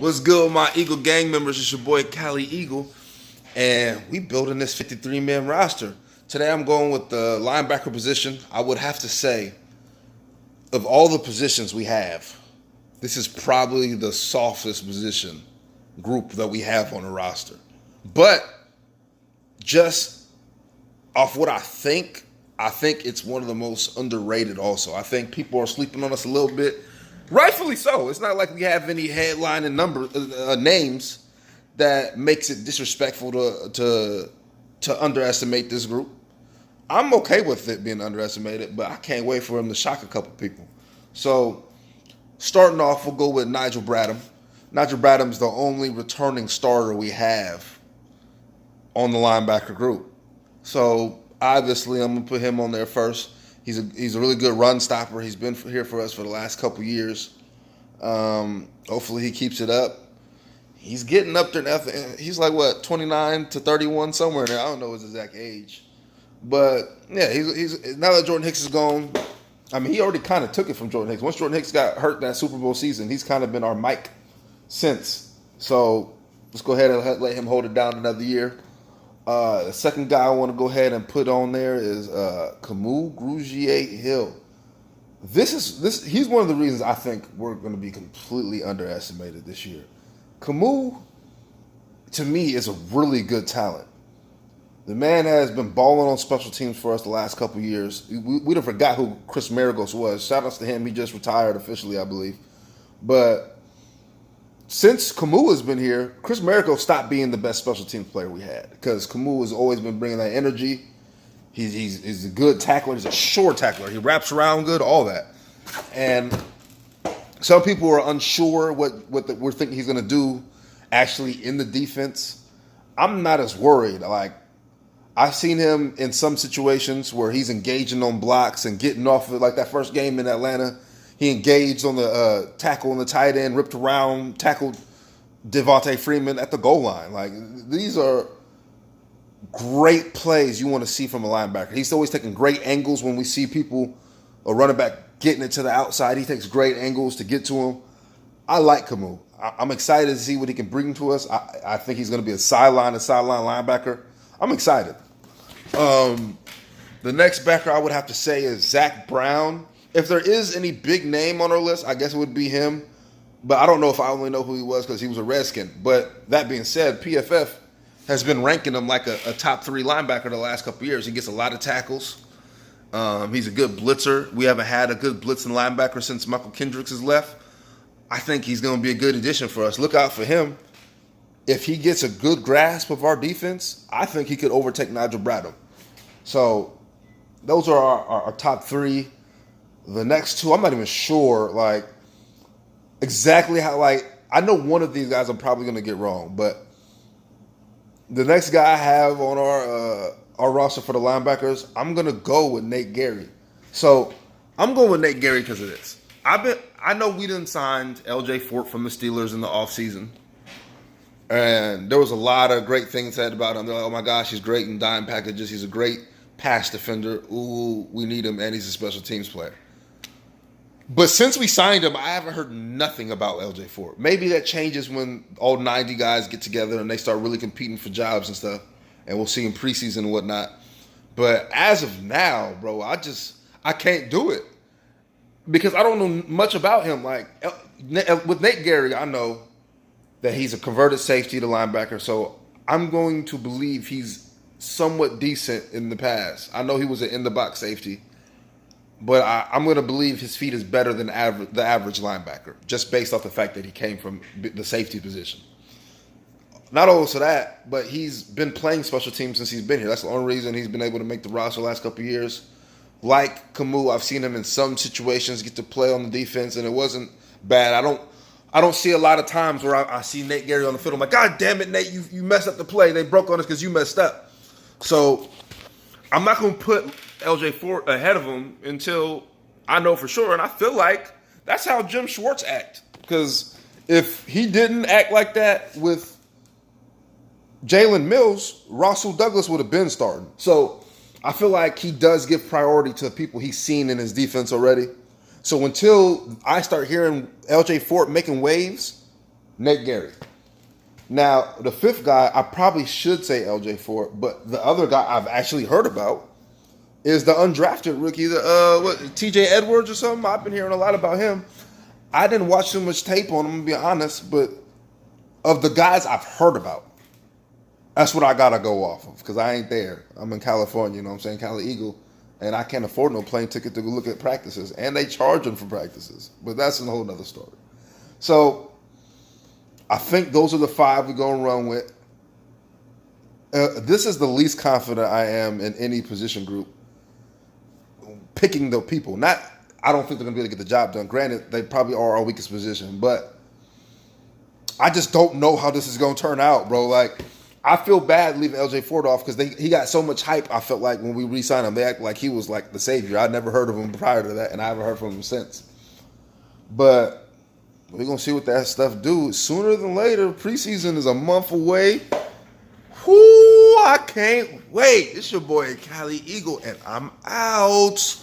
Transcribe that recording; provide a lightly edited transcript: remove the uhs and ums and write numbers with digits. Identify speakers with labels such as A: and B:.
A: What's good with my Eagle gang members? It's your boy Cali Eagle, and we building this 53-man roster. Today I'm going with the linebacker position. I would have to say, of all the positions we have, this is probably the softest position group that we have on the roster. But just off what I think it's one of the most underrated also. I think people are sleeping on us a little bit. Rightfully so. It's not like we have any headline and names that makes it disrespectful to underestimate this group. I'm okay with it being underestimated, but I can't wait for him to shock a couple people. So, starting off, we'll go with Nigel Bradham. Nigel Bradham's the only returning starter we have on the linebacker group. So, obviously, I'm going to put him on there first. He's a really good run stopper. He's been here for us for the last couple years. Hopefully he keeps it up. He's getting up there. He's like, 29 to 31, somewhere in there. I don't know his exact age. But, yeah, he's now that Jordan Hicks is gone, I mean, he already kind of took it from Jordan Hicks. Once Jordan Hicks got hurt that Super Bowl season, he's kind of been our Mike since. So let's go ahead and let him hold it down another year. The second guy I want to go ahead and put on there is Camus Grugier-Hill. He's one of the reasons I think we're going to be completely underestimated this year. Camus, to me, is a really good talent. The man has been balling on special teams for us the last couple of years. We'd have forgot who Chris Maragos was. Shout outs to him. He just retired officially, I believe. But since Camus has been here, Chris Maragos stopped being the best special teams player we had because Camus has always been bringing that energy. He's a good tackler. He's a sure tackler. He wraps around good, all that. And some people are unsure what we're thinking he's going to do actually in the defense. I'm not as worried. Like, I've seen him in some situations where he's engaging on blocks and getting off of it. Like that first game in Atlanta, he engaged on the tackle on the tight end, ripped around, tackled Devontae Freeman at the goal line. Like, these are great plays you want to see from a linebacker. He's always taking great angles when we see people, a running back, getting it to the outside. He takes great angles to get to him. I like Camus. I'm excited to see what he can bring to us. I think he's going to be a sideline linebacker. I'm excited. The next backer I would have to say is Zach Brown. If there is any big name on our list, I guess it would be him. But I don't know if I only know who he was because he was a Redskin. But that being said, PFF has been ranking him like a top 3 linebacker the last couple of years. He gets a lot of tackles. He's a good blitzer. We haven't had a good blitzing linebacker since Michael Kendricks has left. I think he's going to be a good addition for us. Look out for him. If he gets a good grasp of our defense, I think he could overtake Nigel Bradham. So those are our top 3. The next 2, I'm not even sure, like, exactly how, like, I know one of these guys I'm probably going to get wrong, but the next guy I have on our roster for the linebackers, I'm going to go with Nate Gary. So I'm going with Nate Gary because of this. I know we didn't sign L.J. Fort from the Steelers in the offseason. And there was a lot of great things said about him. They're like, oh my gosh, he's great in dime packages. He's a great pass defender. Ooh, we need him, and he's a special teams player. But since we signed him, I haven't heard nothing about LJ Fort. Maybe that changes when all 90 guys get together and they start really competing for jobs and stuff. And we'll see in preseason and whatnot. But as of now, bro, I can't do it. Because I don't know much about him. Like, with Nate Gary, I know that he's a converted safety to linebacker, so I'm going to believe he's somewhat decent in the past. I know he was an in-the-box safety, but I'm going to believe his feet is better than the average linebacker, just based off the fact that he came from the safety position. Not only so that, but he's been playing special teams since he's been here. That's the only reason he's been able to make the roster the last couple of years. Like Camus, I've seen him in some situations get to play on the defense, and it wasn't bad. I don't see a lot of times where I see Nate Gary on the field. I'm like, God damn it, Nate, you messed up the play. They broke on us because you messed up. So I'm not going to put LJ Fort ahead of him until I know for sure. And I feel like that's how Jim Schwartz act. Because if he didn't act like that with Jalen Mills, Russell Douglas would have been starting. So I feel like he does give priority to the people he's seen in his defense already. So until I start hearing LJ Fort making waves, Nate Gary. Now, the fifth guy, I probably should say LJ Ford, but the other guy I've actually heard about is the undrafted rookie, TJ Edwards or something. I've been hearing a lot about him. I didn't watch too much tape on him, to be honest, but of the guys I've heard about, that's what I got to go off of because I ain't there. I'm in California, you know what I'm saying, Cali Eagle, and I can't afford no plane ticket to go look at practices, and they charge them for practices, but that's a whole other story. So I think those are the five we're going to run with. This is the least confident I am in any position group picking the people. I don't think they're going to be able to get the job done. Granted, they probably are our weakest position, but I just don't know how this is going to turn out, bro. Like, I feel bad leaving LJ Ford off because he got so much hype. I felt like when we re-signed him, they acted like he was like the savior. I'd never heard of him prior to that, and I haven't heard from him since. But we're going to see what that stuff do. Sooner than later, preseason is a month away. Whoo, I can't wait. It's your boy, Cali Eagle, and I'm out.